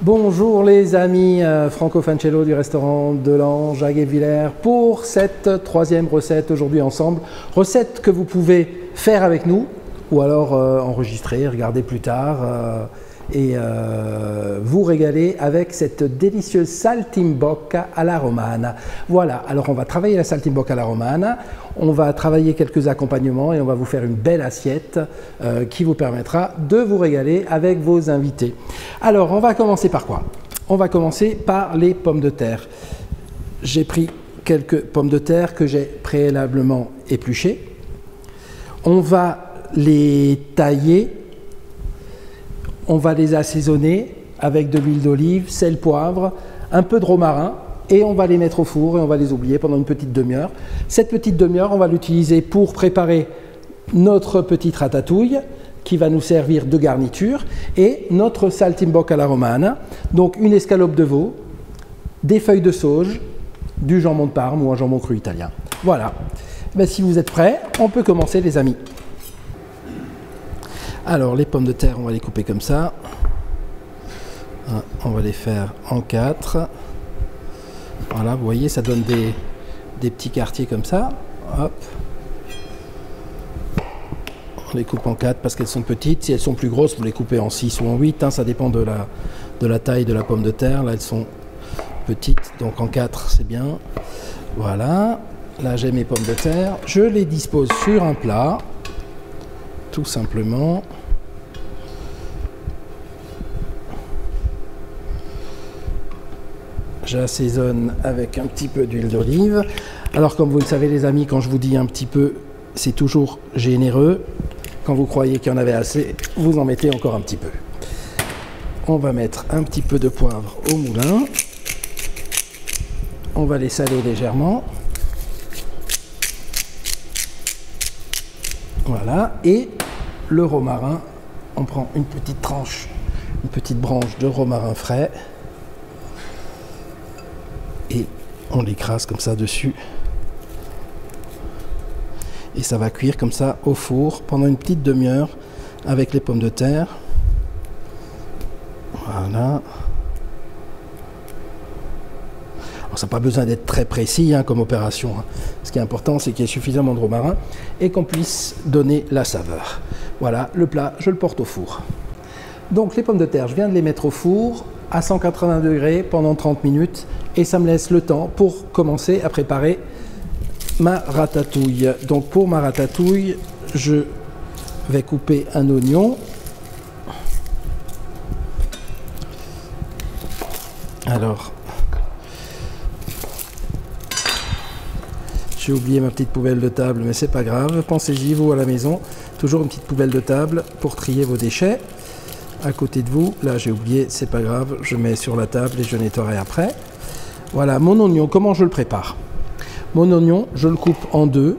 Bonjour les amis, Franco Fancello du restaurant de l'Ange à Guebwiller pour cette troisième recette aujourd'hui ensemble. Recette que vous pouvez faire avec nous ou alors enregistrer, regarder plus tard et vous régaler avec cette délicieuse saltimbocca alla romana. Voilà, alors on va travailler la saltimbocca alla romana, on va travailler quelques accompagnements et on va vous faire une belle assiette qui vous permettra de vous régaler avec vos invités. Alors on va commencer par quoi? On va commencer par les pommes de terre. J'ai pris quelques pommes de terre que j'ai préalablement épluchées. On va les tailler. On va les assaisonner avec de l'huile d'olive, sel, poivre, un peu de romarin et on va les mettre au four et on va les oublier pendant une petite demi-heure. Cette petite demi-heure, on va l'utiliser pour préparer notre petite ratatouille qui va nous servir de garniture et notre saltimbocca alla romana, donc une escalope de veau, des feuilles de sauge, du jambon de Parme ou un jambon cru italien. Voilà. Ben, si vous êtes prêts, on peut commencer les amis. Alors les pommes de terre, on va les couper comme ça. On va les faire en 4. Voilà, vous voyez, ça donne des petits quartiers comme ça. Hop. On les coupe en 4 parce qu'elles sont petites. Si elles sont plus grosses, vous les coupez en 6 ou en 8. Ça dépend de la taille de la pomme de terre. Là, elles sont petites, donc en 4, c'est bien. Voilà. Là, j'ai mes pommes de terre. Je les dispose sur un plat. Tout simplement. J'assaisonne avec un petit peu d'huile d'olive. Alors comme vous le savez les amis, quand je vous dis un petit peu, c'est toujours généreux. Quand vous croyez qu'il y en avait assez, vous en mettez encore un petit peu. On va mettre un petit peu de poivre au moulin. On va les saler légèrement. Voilà, et le romarin, on prend une petite tranche, une petite branche de romarin frais et on l'écrase comme ça dessus. Et ça va cuire comme ça au four pendant une petite demi-heure avec les pommes de terre. Voilà. Alors, ça n'a pas besoin d'être très précis comme opération. Ce qui est important, c'est qu'il y ait suffisamment de romarin et qu'on puisse donner la saveur. Voilà, le plat, je le porte au four. Donc les pommes de terre, je viens de les mettre au four à 180 degrés pendant 30 minutes et ça me laisse le temps pour commencer à préparer ma ratatouille. Donc pour ma ratatouille, je vais couper un oignon. Alors, j'ai oublié ma petite poubelle de table, mais c'est pas grave. Pensez-y, vous, à la maison. Toujours une petite poubelle de table pour trier vos déchets. À côté de vous, là j'ai oublié, c'est pas grave. Je mets sur la table et je nettoierai après. Voilà, mon oignon, comment je le prépare? Mon oignon, je le coupe en deux.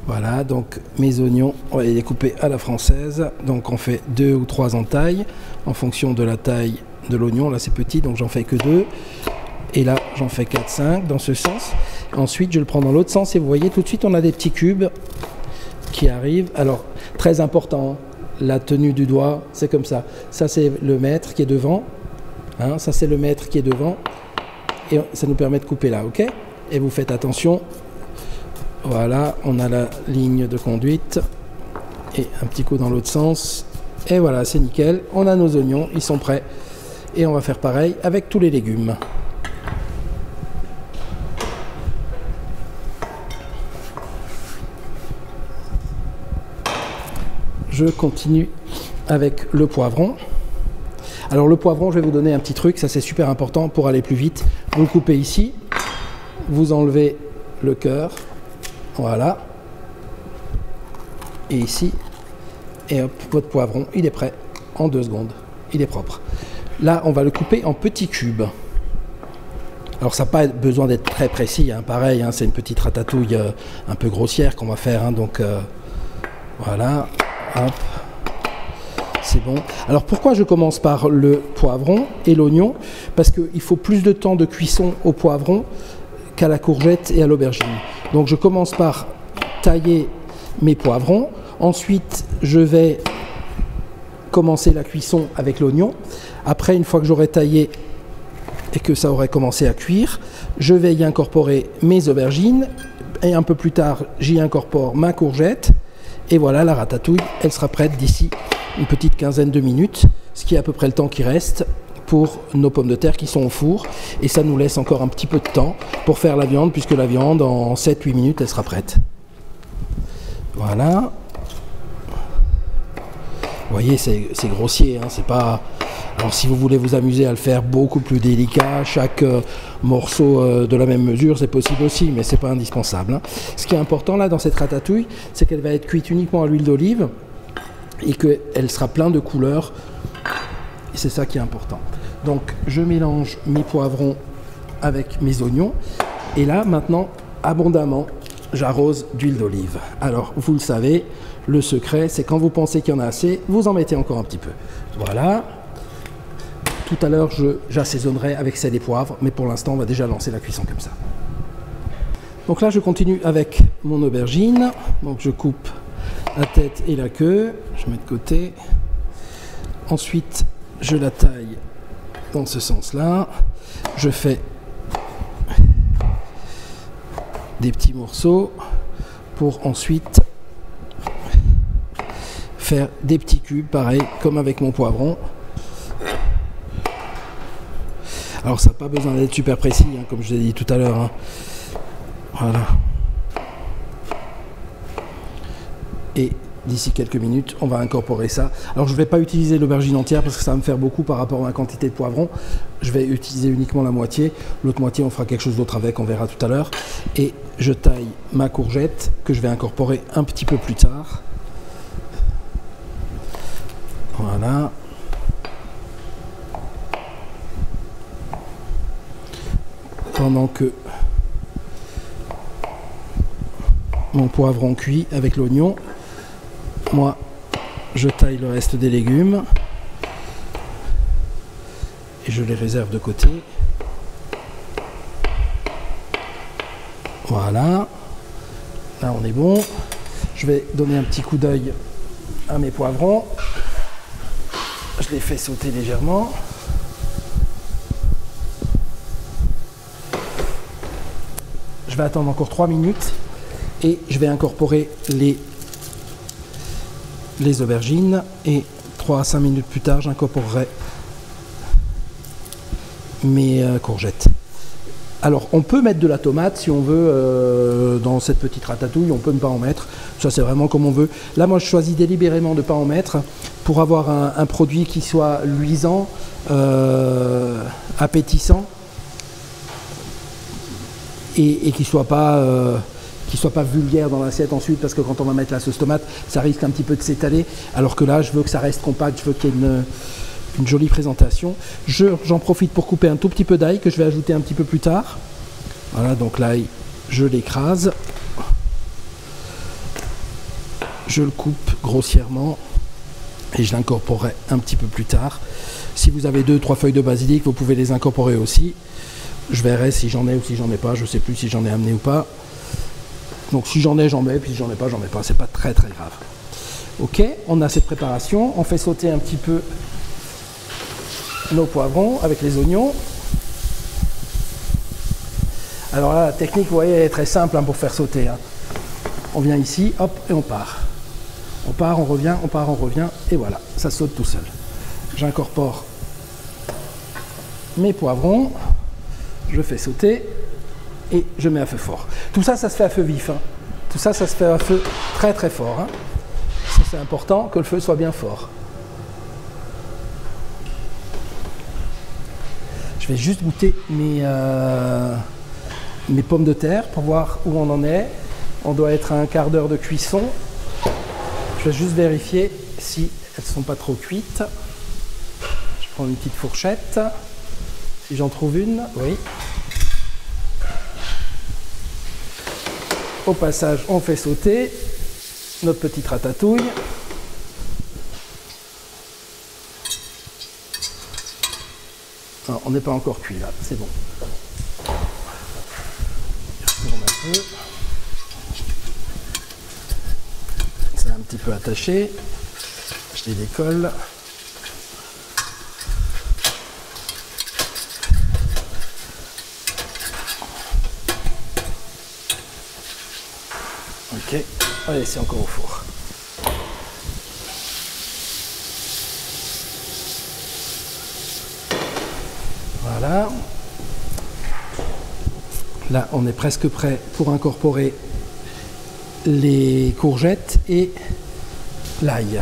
Voilà, donc mes oignons, on va les découper à la française. Donc on fait 2 ou 3 entailles en fonction de la taille de l'oignon. Là c'est petit, donc j'en fais que 2. Et là, j'en fais 4-5 dans ce sens. Ensuite, je le prends dans l'autre sens et vous voyez, tout de suite, on a des petits cubes qui arrivent. Alors, très important, la tenue du doigt, c'est comme ça. Ça, c'est le mètre qui est devant. Ça, c'est le mètre qui est devant. Et ça nous permet de couper là, ok? Et vous faites attention. Voilà, on a la ligne de conduite. Et un petit coup dans l'autre sens. Et voilà, c'est nickel. On a nos oignons, ils sont prêts. Et on va faire pareil avec tous les légumes. Je continue avec le poivron. Alors le poivron, je vais vous donner un petit truc, ça c'est super important pour aller plus vite. Vous le coupez ici, vous enlevez le cœur, voilà. Et ici, et hop, votre poivron, il est prêt en 2 secondes. Il est propre. Là, on va le couper en petits cubes. Alors ça n'a pas besoin d'être très précis, pareil, c'est une petite ratatouille un peu grossière qu'on va faire, donc voilà. Hop, c'est bon. Alors pourquoi je commence par le poivron et l'oignon? Parce qu'il faut plus de temps de cuisson au poivron qu'à la courgette et à l'aubergine. Donc je commence par tailler mes poivrons. Ensuite, je vais commencer la cuisson avec l'oignon. Après, une fois que j'aurai taillé et que ça aurait commencé à cuire, je vais y incorporer mes aubergines et un peu plus tard, j'y incorpore ma courgette. Et voilà, la ratatouille, elle sera prête d'ici une petite quinzaine de minutes, ce qui est à peu près le temps qui reste pour nos pommes de terre qui sont au four. Et ça nous laisse encore un petit peu de temps pour faire la viande, puisque la viande, en 7-8 minutes, elle sera prête. Voilà. Vous voyez, c'est grossier, hein, c'est pas... Alors si vous voulez vous amuser à le faire beaucoup plus délicat, chaque morceau de la même mesure, c'est possible aussi, mais c'est pas indispensable, hein. Ce qui est important là dans cette ratatouille, c'est qu'elle va être cuite uniquement à l'huile d'olive et qu'elle sera pleine de couleurs. Et c'est ça qui est important. Donc je mélange mes poivrons avec mes oignons. Et là, maintenant, abondamment, j'arrose d'huile d'olive. Alors, vous le savez, le secret, c'est quand vous pensez qu'il y en a assez, vous en mettez encore un petit peu. Voilà. Tout à l'heure, j'assaisonnerai avec sel et poivre, mais pour l'instant, on va déjà lancer la cuisson comme ça. Donc là, je continue avec mon aubergine. Donc je coupe la tête et la queue. Je mets de côté. Ensuite, je la taille dans ce sens-là. Je fais des petits morceaux pour ensuite faire des petits cubes, pareil, comme avec mon poivron. Alors ça n'a pas besoin d'être super précis, hein, comme je l'ai dit tout à l'heure, hein. Voilà. Et d'ici quelques minutes, on va incorporer ça. Alors je ne vais pas utiliser l'aubergine entière parce que ça va me faire beaucoup par rapport à la quantité de poivron. Je vais utiliser uniquement la moitié. L'autre moitié, on fera quelque chose d'autre avec, on verra tout à l'heure. Et je taille ma courgette que je vais incorporer un petit peu plus tard. Voilà. Pendant que mon poivron cuit avec l'oignon, moi je taille le reste des légumes et je les réserve de côté. Voilà, là on est bon. Je vais donner un petit coup d'œil à mes poivrons. Je les fais sauter légèrement. Je vais attendre encore 3 minutes et je vais incorporer les aubergines et 3 à 5 minutes plus tard, j'incorporerai mes courgettes. Alors, on peut mettre de la tomate si on veut dans cette petite ratatouille, on peut ne pas en mettre. Ça, c'est vraiment comme on veut. Là, moi, je choisis délibérément de ne pas en mettre pour avoir un produit qui soit luisant, appétissant et qui soit pas vulgaire dans l'assiette ensuite, parce que quand on va mettre la sauce tomate, ça risque un petit peu de s'étaler. Alors que là, je veux que ça reste compact, je veux qu'il y ait une jolie présentation. J'en profite pour couper un tout petit peu d'ail que je vais ajouter un petit peu plus tard. Voilà, donc l'ail, je l'écrase. Je le coupe grossièrement et je l'incorporerai un petit peu plus tard. Si vous avez 2-3 feuilles de basilic, vous pouvez les incorporer aussi. Je verrai si j'en ai ou si j'en ai pas. Je ne sais plus si j'en ai amené ou pas. Donc si j'en ai, j'en mets. Puis si j'en ai pas, j'en mets pas. C'est pas très très grave. Ok, on a cette préparation. On fait sauter un petit peu nos poivrons avec les oignons. Alors là, la technique, vous voyez, elle est très simple pour faire sauter. On vient ici, hop, et on part. On part, on revient, on part, on revient. Et voilà, ça saute tout seul. J'incorpore mes poivrons. Je fais sauter et je mets à feu fort. Tout ça, ça se fait à feu vif. Tout ça, ça se fait à feu très très fort. C'est important que le feu soit bien fort. Je vais juste goûter mes pommes de terre pour voir où on en est. On doit être à un quart d'heure de cuisson. Je vais juste vérifier si elles ne sont pas trop cuites. Je prends une petite fourchette. Si j'en trouve une, oui. Au passage, on fait sauter notre petite ratatouille. Non, on n'est pas encore cuit là, c'est bon. Je tourne un peu. C'est un petit peu attaché. Je les décolle. Ok, on va laisser encore au four. Voilà. Là, on est presque prêt pour incorporer les courgettes et l'ail.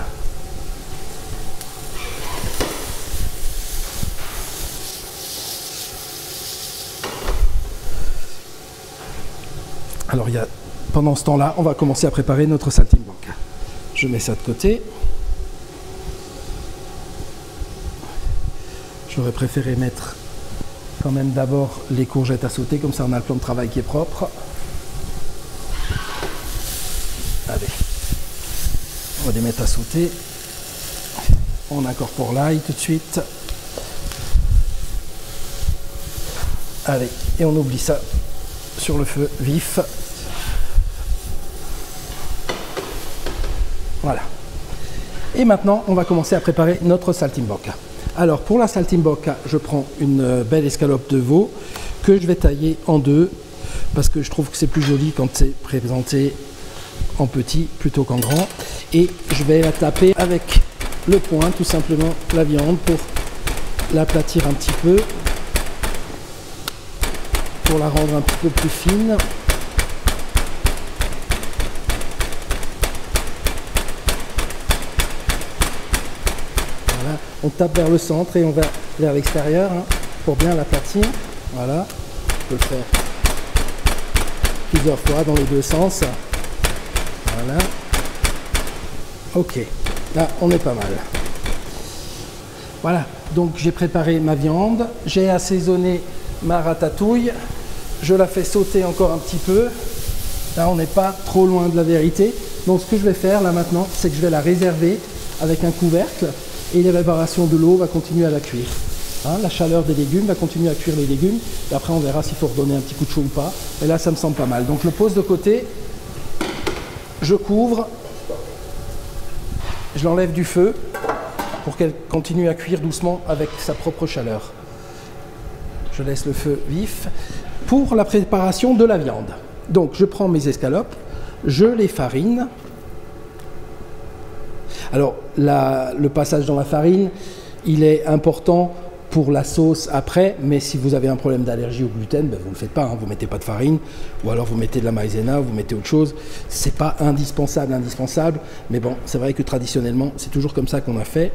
Alors, pendant ce temps-là, on va commencer à préparer notre saltimbocca. Je mets ça de côté. J'aurais préféré mettre quand même d'abord les courgettes à sauter, comme ça on a le plan de travail qui est propre. Allez, on va les mettre à sauter. On incorpore l'ail tout de suite. Allez, et on oublie ça sur le feu vif. Voilà. Et maintenant, on va commencer à préparer notre saltimbocca. Alors, pour la saltimbocca, je prends une belle escalope de veau que je vais tailler en deux parce que je trouve que c'est plus joli quand c'est présenté en petit plutôt qu'en grand. Et je vais la taper avec le poing, tout simplement, la viande pour l'aplatir un petit peu, pour la rendre un petit peu plus fine. Voilà. On tape vers le centre et on va vers l'extérieur hein, pour bien l'aplatir. Voilà, on peut le faire plusieurs fois dans les deux sens. Voilà. Ok, là on est pas mal. Voilà, donc j'ai préparé ma viande, j'ai assaisonné ma ratatouille, je la fais sauter encore un petit peu. Là on n'est pas trop loin de la vérité. Donc ce que je vais faire là maintenant, c'est que je vais la réserver avec un couvercle et l'évaporation de l'eau va continuer à la cuire. Hein, la chaleur des légumes va continuer à cuire les légumes et après on verra s'il faut redonner un petit coup de chaud ou pas. Et là ça me semble pas mal. Donc je le pose de côté, je couvre, je l'enlève du feu pour qu'elle continue à cuire doucement avec sa propre chaleur. Je laisse le feu vif pour la préparation de la viande. Donc je prends mes escalopes, je les farine. Alors le passage dans la farine, il est important pour la sauce après, mais si vous avez un problème d'allergie au gluten, ben vous ne le faites pas, hein, vous ne mettez pas de farine, ou alors vous mettez de la maïzena, vous mettez autre chose. C'est pas indispensable, mais bon, c'est vrai que traditionnellement, c'est toujours comme ça qu'on a fait.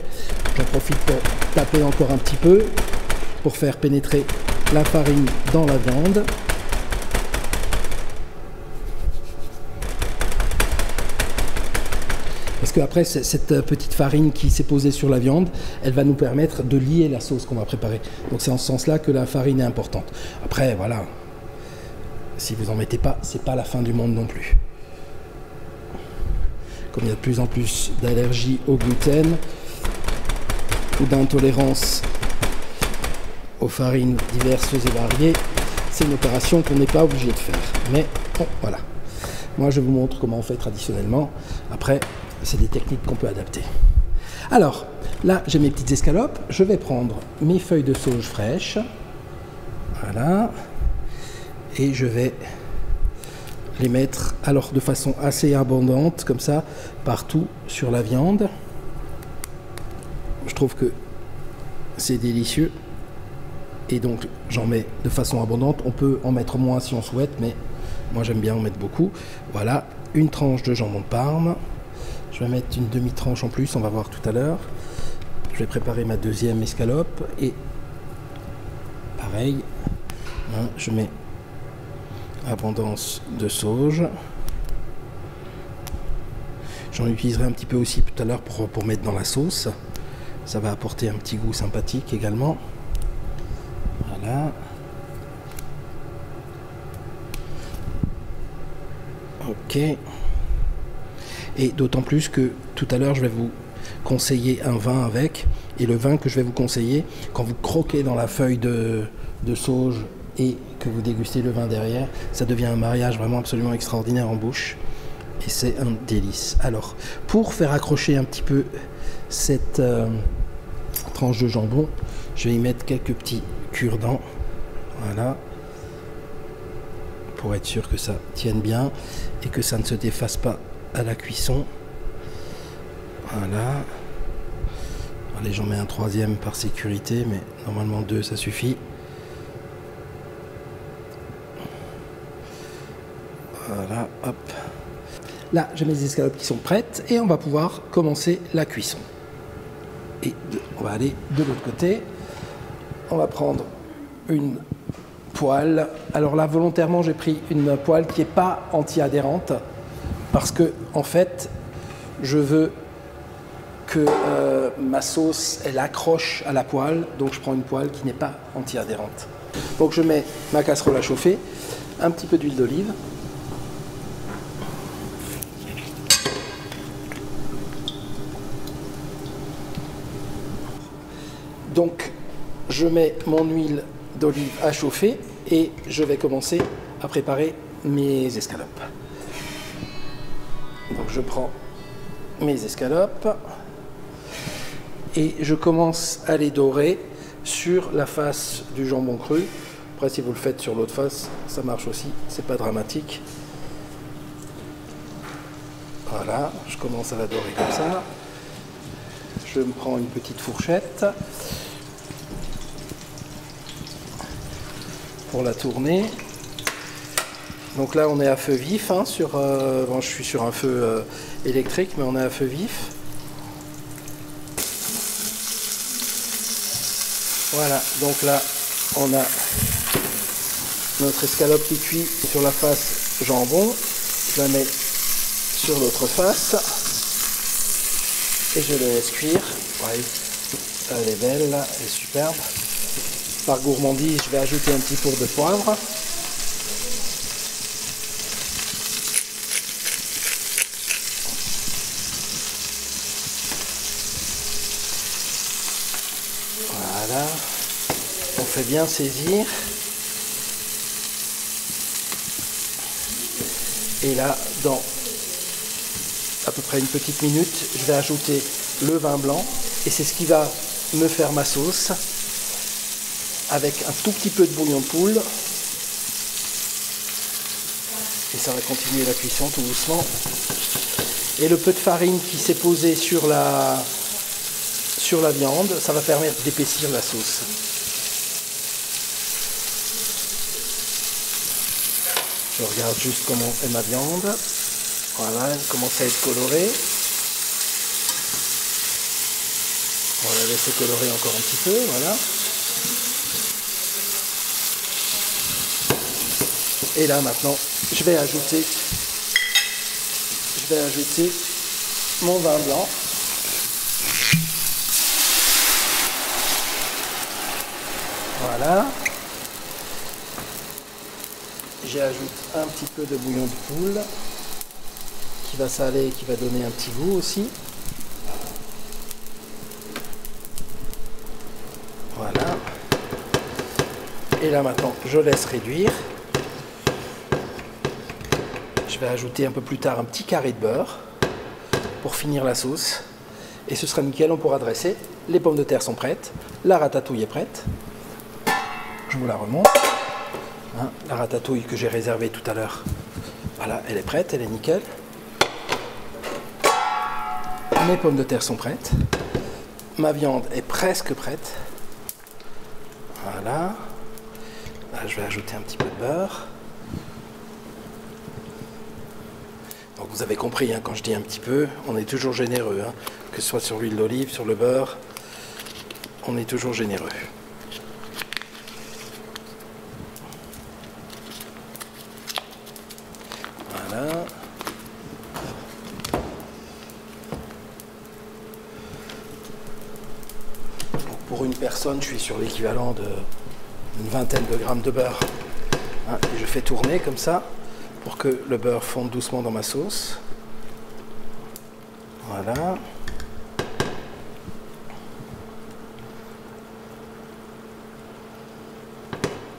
J'en profite pour taper encore un petit peu, pour faire pénétrer la farine dans la viande. Parce qu'après, cette petite farine qui s'est posée sur la viande, elle va nous permettre de lier la sauce qu'on va préparer. Donc c'est en ce sens-là que la farine est importante. Après, voilà, si vous n'en mettez pas, c'est pas la fin du monde non plus. Comme il y a de plus en plus d'allergies au gluten ou d'intolérance aux farines diverses et variées, c'est une opération qu'on n'est pas obligé de faire. Mais bon, voilà. Moi, je vous montre comment on fait traditionnellement. Après, c'est des techniques qu'on peut adapter. Alors, là, j'ai mes petites escalopes. Je vais prendre mes feuilles de sauge fraîches. Voilà. Et je vais les mettre, alors de façon assez abondante, comme ça, partout sur la viande. Je trouve que c'est délicieux. Et donc, j'en mets de façon abondante. On peut en mettre moins si on souhaite, mais moi, j'aime bien en mettre beaucoup. Voilà, une tranche de jambon de Parme. Je vais mettre une demi-tranche en plus, on va voir tout à l'heure. Je vais préparer ma deuxième escalope et pareil, hein, je mets abondance de sauge. J'en utiliserai un petit peu aussi tout à l'heure pour mettre dans la sauce. Ça va apporter un petit goût sympathique également. Voilà. Ok. Et d'autant plus que tout à l'heure, je vais vous conseiller un vin avec. Et le vin que je vais vous conseiller, quand vous croquez dans la feuille de sauge et que vous dégustez le vin derrière, ça devient un mariage vraiment absolument extraordinaire en bouche. Et c'est un délice. Alors, pour faire accrocher un petit peu cette tranche de jambon, je vais y mettre quelques petits cure-dents. Voilà. pour être sûr que ça tienne bien et que ça ne se défasse pas à la cuisson. Voilà. Allez, j'en mets un troisième par sécurité, mais normalement 2 ça suffit. Voilà, hop. Là, j'ai mes escalopes qui sont prêtes et on va pouvoir commencer la cuisson. Et on va aller de l'autre côté. On va prendre une poêle. Alors là, volontairement, j'ai pris une poêle qui n'est pas anti-adhérente parce que, en fait, je veux que ma sauce, elle accroche à la poêle. Donc, je prends une poêle qui n'est pas anti-adhérente. Donc, je mets ma casserole à chauffer, un petit peu d'huile d'olive. Donc, je mets mon huile d'olive à chauffer et je vais commencer à préparer mes escalopes. Donc, je prends mes escalopes et je commence à les dorer sur la face du jambon cru. Après, si vous le faites sur l'autre face, ça marche aussi, c'est pas dramatique. Voilà, je commence à la dorer comme ça. Je me prends une petite fourchette pour la tourner. Donc là on est à feu vif, hein, bon, je suis sur un feu électrique, mais on est à feu vif. Voilà, donc là on a notre escalope qui cuit sur la face jambon. Je la mets sur l'autre face et je la laisse cuire. Ouais, elle est belle là, elle est superbe. Par gourmandise, je vais ajouter un petit tour de poivre. Voilà, on fait bien saisir. Et là, dans à peu près une petite minute, je vais ajouter le vin blanc et c'est ce qui va me faire ma sauce avec un tout petit peu de bouillon de poule. Et ça va continuer la cuisson tout doucement. Et le peu de farine qui s'est posé sur la viande, ça va permettre d'épaissir la sauce. Je regarde juste comment est ma viande. Voilà, elle commence à être colorée. On va la laisser colorer encore un petit peu, voilà. Et là maintenant, je vais ajouter mon vin blanc. Voilà. J'ajoute un petit peu de bouillon de poule qui va saler et qui va donner un petit goût aussi. Voilà. Et là maintenant, je laisse réduire. Je vais ajouter un peu plus tard un petit carré de beurre pour finir la sauce. Et ce sera nickel, on pourra dresser. Les pommes de terre sont prêtes. La ratatouille est prête. Je vous la remonte. Hein, la ratatouille que j'ai réservée tout à l'heure. Voilà, elle est prête, elle est nickel. Mes pommes de terre sont prêtes. Ma viande est presque prête. Voilà. Là, je vais ajouter un petit peu de beurre. Donc vous avez compris, hein, quand je dis un petit peu, on est toujours généreux. Hein, que ce soit sur l'huile d'olive, sur le beurre, on est toujours généreux. Voilà. Donc pour une personne, je suis sur l'équivalent d'une vingtaine de grammes de beurre. Hein, et je fais tourner comme ça pour que le beurre fonde doucement dans ma sauce. Voilà.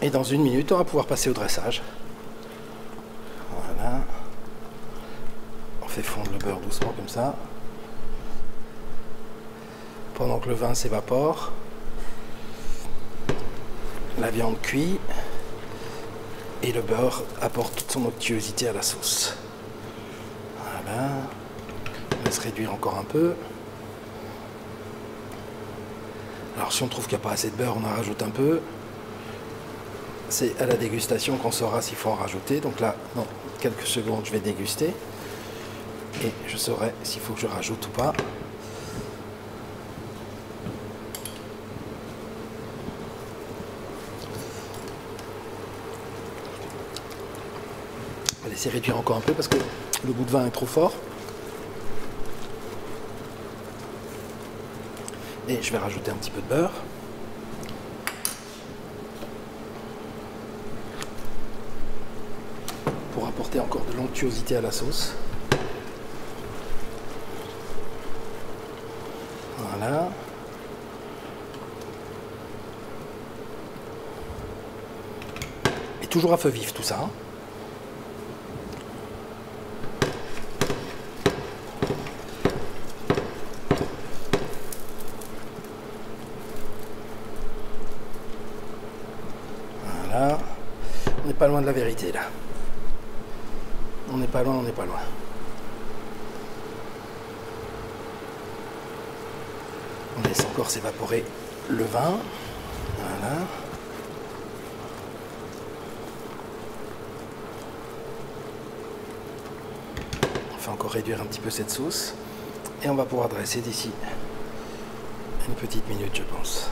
Et dans une minute, on va pouvoir passer au dressage. Voilà. On fait fondre le beurre doucement comme ça. Pendant que le vin s'évapore, la viande cuit. Et le beurre apporte toute son onctuosité à la sauce. Voilà. On laisse réduire encore un peu. Alors si on trouve qu'il n'y a pas assez de beurre, on en rajoute un peu. C'est à la dégustation qu'on saura s'il faut en rajouter. Donc là, dans quelques secondes, je vais déguster. Et je saurai s'il faut que je rajoute ou pas. On va laisser réduire encore un peu parce que le goût de vin est trop fort. Et je vais rajouter un petit peu de beurre. Pour apporter encore de l'onctuosité à la sauce. Voilà. Et toujours à feu vif tout ça. Hein. Voilà. On n'est pas loin de la vérité là. On n'est pas loin, on n'est pas loin. On laisse encore s'évaporer le vin. Voilà. On fait encore réduire un petit peu cette sauce. Et on va pouvoir dresser d'ici une petite minute, je pense.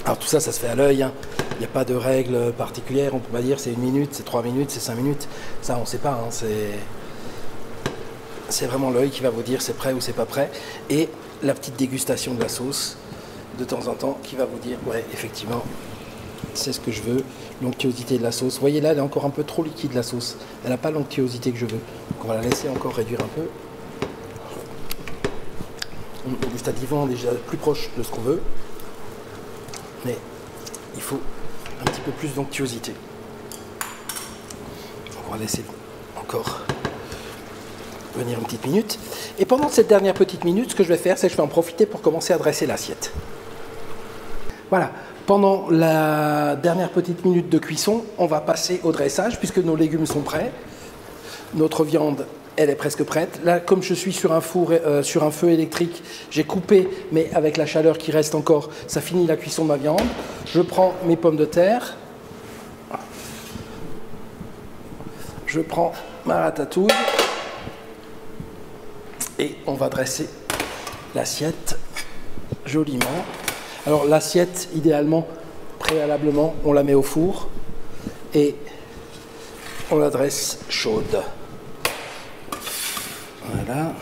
Alors tout ça, ça se fait à l'œil. Hein. Il n'y a pas de règle particulière. On ne peut pas dire c'est 1 minute, c'est 3 minutes, c'est 5 minutes. Ça, on ne sait pas. Hein. C'est vraiment l'œil qui va vous dire c'est prêt ou c'est pas prêt. Et la petite dégustation de la sauce, de temps en temps, qui va vous dire ouais, effectivement, c'est ce que je veux. L'onctuosité de la sauce. Vous voyez là, elle est encore un peu trop liquide la sauce. Elle n'a pas l'onctuosité que je veux. Donc on va la laisser encore réduire un peu. Le stade vivant est déjà plus proche de ce qu'on veut. Mais il faut un petit peu plus d'onctuosité. On va laisser encore venir une petite minute. Et pendant cette dernière petite minute, ce que je vais faire, c'est que je vais en profiter pour commencer à dresser l'assiette. Voilà. Pendant la dernière petite minute de cuisson, on va passer au dressage puisque nos légumes sont prêts. Notre viande, elle est presque prête. Là, comme je suis sur un four, sur un feu électrique, j'ai coupé, mais avec la chaleur qui reste encore, ça finit la cuisson de ma viande. Je prends mes pommes de terre. Je prends ma ratatouille. Et on va dresser l'assiette joliment. Alors l'assiette, idéalement, préalablement, on la met au four et on la dresse chaude. Voilà.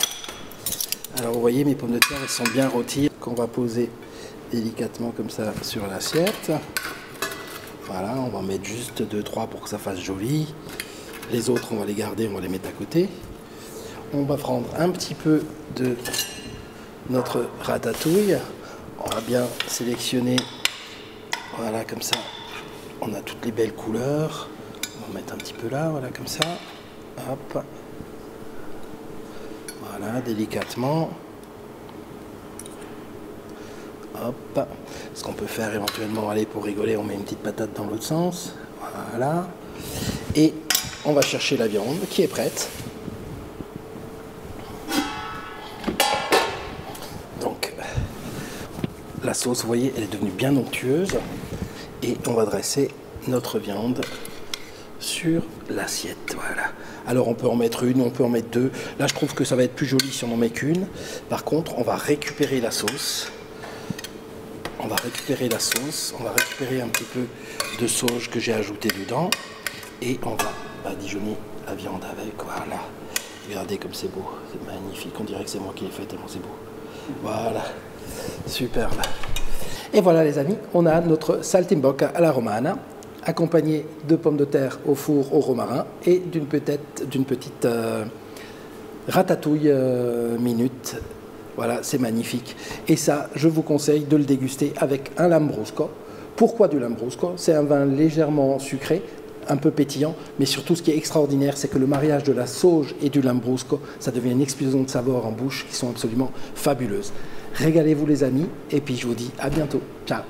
Alors vous voyez, mes pommes de terre, elles sont bien rôties, qu'on va poser délicatement comme ça sur l'assiette. Voilà, on va en mettre juste 2-3 pour que ça fasse joli. Les autres, on va les garder, on va les mettre à côté. On va prendre un petit peu de notre ratatouille. On va bien sélectionner, voilà, comme ça, on a toutes les belles couleurs. On va mettre un petit peu là, voilà, comme ça. Hop. Voilà, délicatement. Hop. Ce qu'on peut faire éventuellement, allez, pour rigoler, on met une petite patate dans l'autre sens. Voilà. Et on va chercher la viande qui est prête. La sauce, vous voyez, elle est devenue bien onctueuse et on va dresser notre viande sur l'assiette. Voilà. Alors on peut en mettre une, on peut en mettre deux. Là, je trouve que ça va être plus joli si on n'en met qu'une. Par contre, on va récupérer la sauce. On va récupérer la sauce. On va récupérer un petit peu de sauge que j'ai ajouté dedans et on va badigeonner la viande avec. Voilà. Regardez comme c'est beau, c'est magnifique. On dirait que c'est moi qui l'ai fait tellement c'est beau. Voilà. Superbe. Et voilà les amis, on a notre saltimbocca alla romana, accompagné de pommes de terre au four au romarin et d'une petite ratatouille minute. Voilà, c'est magnifique. Et ça, je vous conseille de le déguster avec un lambrusco. Pourquoi du lambrusco? C'est un vin légèrement sucré, un peu pétillant, mais surtout ce qui est extraordinaire, c'est que le mariage de la sauge et du lambrusco, ça devient une explosion de saveurs en bouche qui sont absolument fabuleuses. Régalez-vous les amis, et puis je vous dis à bientôt. Ciao.